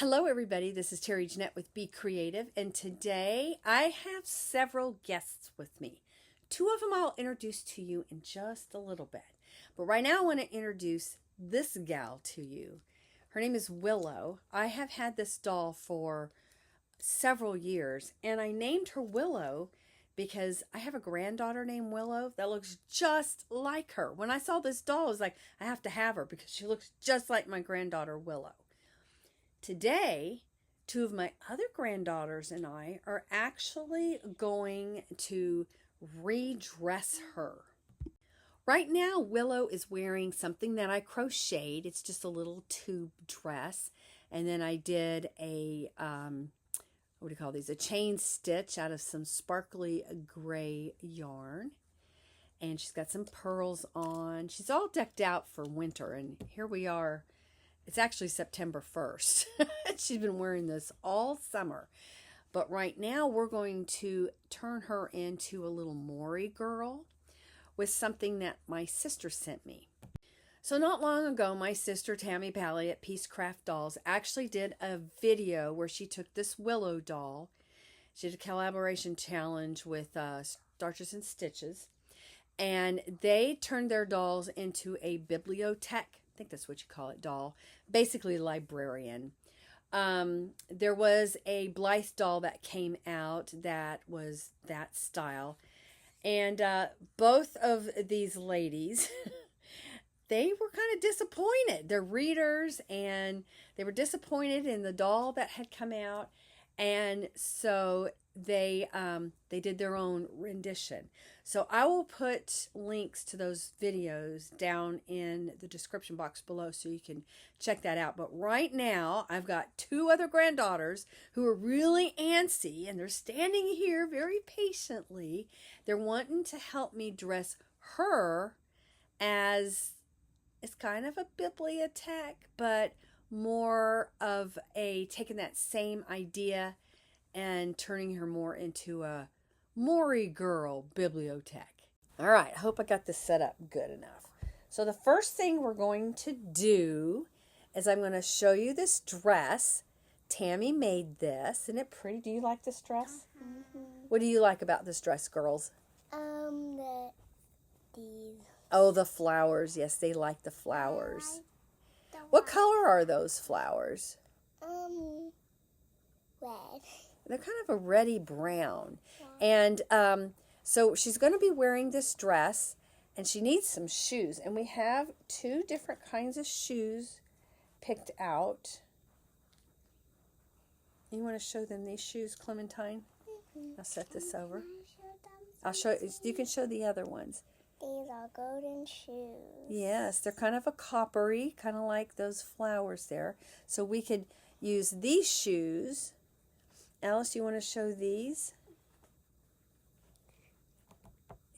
Hello everybody, this is Terry Jeanette with Be Creative, and today I have several guests with me. Two of them I'll introduce to you in just a little bit. But right now I want to introduce this gal to you. Her name is Willow. I have had this doll for several years, and I named her Willow because I have a granddaughter named Willow that looks just like her. When I saw this doll, I was like, I have to have her because she looks just like my granddaughter Willow. Today, two of my other granddaughters and I are actually going to redress her. Right now, Willow is wearing something that I crocheted. It's just a little tube dress. And then I did a, what do you call these? A chain stitch out of some sparkly gray yarn. And she's got some pearls on. She's all decked out for winter. And here we are. It's actually September 1st. She's been wearing this all summer. But right now we're going to turn her into a little Mori Girl with something that my sister sent me. So not long ago, my sister Tammy at Peacecraft Dolls actually did a video where she took this Willow doll. She did a collaboration challenge with Starches and Stitches. And they turned their dolls into a bibliothèque. I think that's what you call it, doll. Basically, librarian. There was a Blythe doll that came out that was that style. And both of these ladies, they were kind of disappointed. They're readers, and they were disappointed in the doll that had come out. And so they did their own rendition. So I will put links to those videos down in the description box below so you can check that out. But right now I've got two other granddaughters who are really antsy, and they're standing here very patiently. They're wanting to help me dress her as, it's kind of a bibliothèque, but more of a taking that same idea and turning her more into a Mori Girl bibliothèque. All right, I hope I got this set up good enough. So the first thing we're going to do is I'm going to show you this dress. Tammy made this. Isn't it pretty? Do you like this dress? Mm-hmm. What do you like about this dress, girls? These. Oh, the flowers. Yes, they like the flowers. What color are those flowers? Red. They're kind of a reddy brown. Yeah. And so she's going to be wearing this dress, and she needs some shoes. And we have two different kinds of shoes picked out. You want to show them these shoes, Clementine? Mm-hmm. I'll set this over. I'll show you can show the other ones. These are golden shoes. Yes, they're kind of a coppery, kind of like those flowers there. So we could use these shoes. Alice, you want to show these?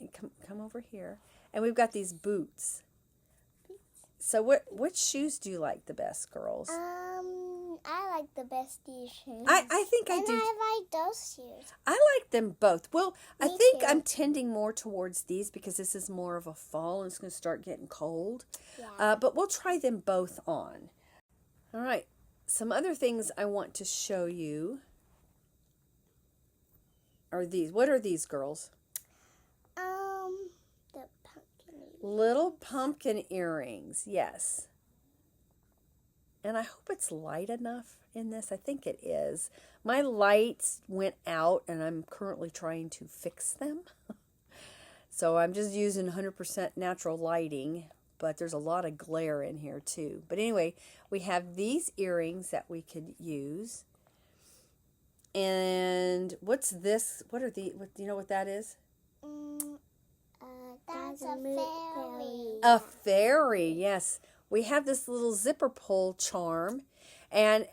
And come over here. And we've got these boots. So which shoes do you like the best, girls? I like the best these shoes. I think I do. And I like those shoes. I like them both. Well, I think I'm tending more towards these because this is more of a fall and it's going to start getting cold. Yeah. But we'll try them both on. All right. Some other things I want to show you are these. What are these, girls? The pumpkin earrings. Little pumpkin earrings, yes. And I hope it's light enough in this. I think it is. My lights went out, and I'm currently trying to fix them. So I'm just using 100% natural lighting, but there's a lot of glare in here too. But anyway, we have these earrings that we could use. And what's this? What are the? What do you know what that is? That's a fairy. A fairy, yes. We have this little zipper pull charm, and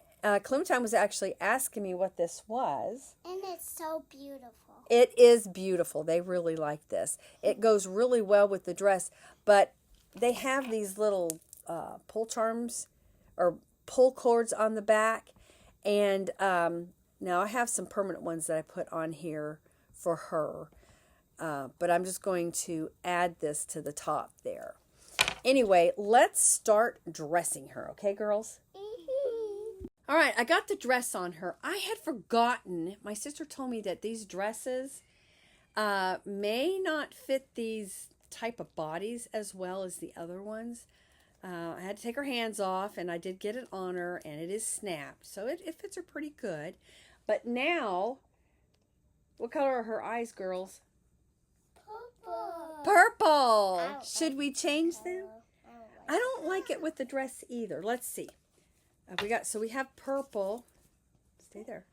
Clementine was actually asking me what this was. And it's so beautiful. It is beautiful. They really like this. It goes really well with the dress, but they have these little pull charms or pull cords on the back, and now I have some permanent ones that I put on here for her, but I'm just going to add this to the top there. Anyway, let's start dressing her, okay, girls? All right, I got the dress on her. I had forgotten. My sister told me that these dresses may not fit these type of bodies as well as the other ones. I had to take her hands off, and I did get it on her, and it is snapped. So it fits her pretty good. But now, what color are her eyes, girls? Purple. Purple. Should we change them? I don't like it with the dress either. Let's see. We have purple. Stay there.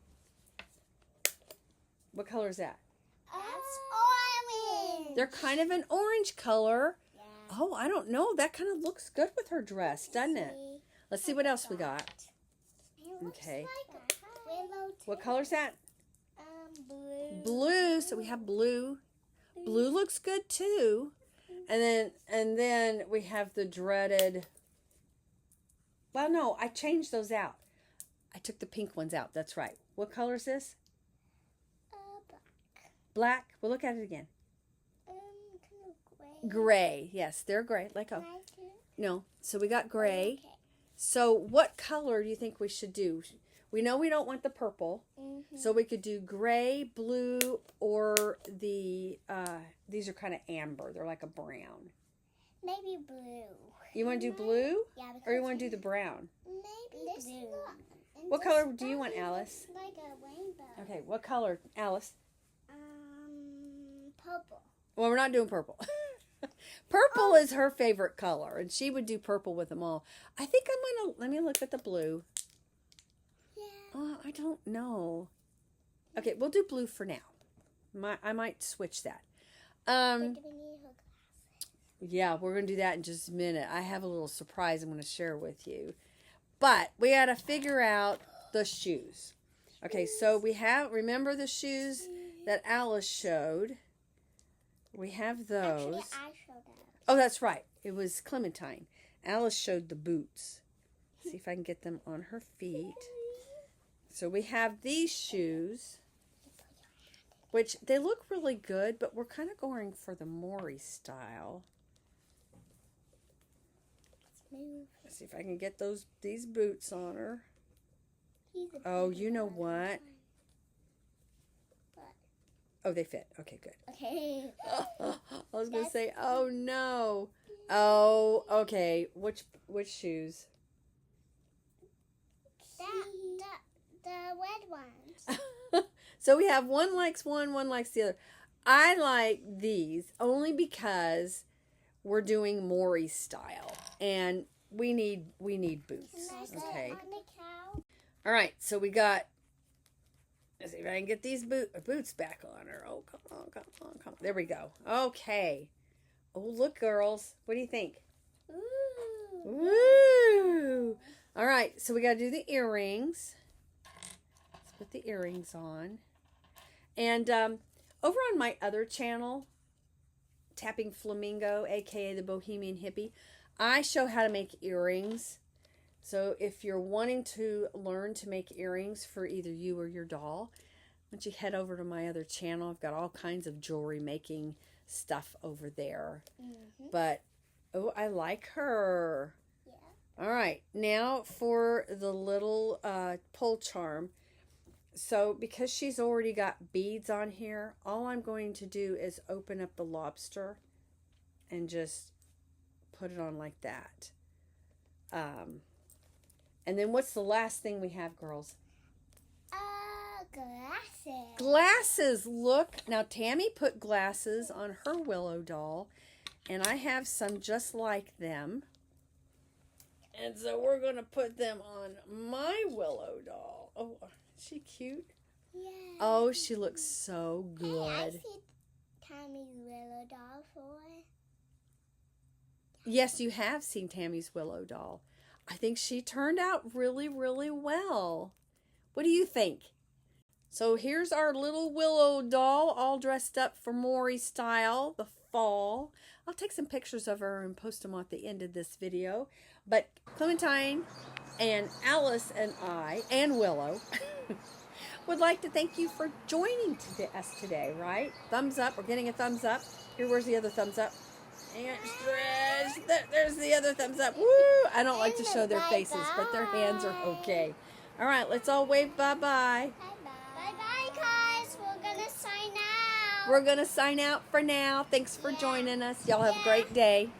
What color is that? That's orange. They're kind of an orange color. Yeah. Oh, I don't know. That kind of looks good with her dress, doesn't it? Let's see what else we got. Okay. Willow What color is that? blue. Blue. So we have blue. Blue looks good too. And then we have the dreaded. Well, no, I changed those out. I took the pink ones out. That's right. What color is this? Black. Black. Well, look at it again. Kind of gray. Gray. Yes, they're gray. Let go. No. So we got gray. Okay. So what color do you think we should do? We know we don't want the purple. So we could do gray, blue, or the, these are kind of amber. They're like a brown. Maybe blue. You want to do blue? Yeah. Or you want to do the brown? Maybe blue. What color do you want, Alice? Like a rainbow. Okay, what color, Alice? Purple. Well, we're not doing purple. Purple is her favorite color, and she would do purple with them all. I think I'm going to, let me look at the blue. Yeah. Oh, I don't know. Okay, we'll do blue for now. I might switch that. We're gonna need her glasses. Yeah, we're going to do that in just a minute. I have a little surprise I'm going to share with you. But we got to figure out the shoes. Okay, so we have, remember the shoes that Alice showed? We have those. Actually, I showed them. Oh, that's right. It was Clementine. Alice showed the boots. See if I can get them on her feet. So we have these shoes, which they look really good, but we're kind of going for the Mori style. Move. Let's see if I can get these boots on her. He's a Oh, big you know one. what? What? Oh, they fit. Okay, good. Okay. I was going to say, oh no. Oh, okay. Which shoes? The red ones. So we have one likes one likes the other. I like these only because we're doing Mori style, and we need boots. Okay. On the cow. All right. So we got. Let's see if I can get these boots back on her. Oh, come on. There we go. Okay. Oh, look, girls. What do you think? Ooh. Woo! All right. So we got to do the earrings. Let's put the earrings on. And over on my other channel, Tappingflamingo, aka the Bohemian Hippie, I show how to make earrings. So if you're wanting to learn to make earrings for either you or your doll, why don't you head over to my other channel? I've got all kinds of jewelry making stuff over there. But, oh, I like her. Yeah. All right, now for the little pull charm. So because she's already got beads on here, all I'm going to do is open up the lobster and just put it on like that. And then what's the last thing we have, girls? Glasses. Glasses. Look. Now, Tammy put glasses on her Willow doll, and I have some just like them. And so we're going to put them on my Willow doll. Oh, is she cute? Yeah. Oh, she looks so Hey, I good. see Tammy's Willow doll for. Yes, you have seen Tammy's Willow doll. I think she turned out really, really well. What do you think? So here's our little Willow doll all dressed up for Mori style, the fall. I'll take some pictures of her and post them at the end of this video. But Clementine and Alice and I and Willow would like to thank you for joining us today, right? Thumbs up. We're getting a thumbs up. Here, where's the other thumbs up? And stretch. There's the other thumbs up. Woo! I don't like to show their faces, but their hands are okay. All right, let's all wave bye-bye. Bye-bye. Bye-bye, guys. We're going to sign out. We're going to sign out for now. Thanks for joining us. Y'all have a great day.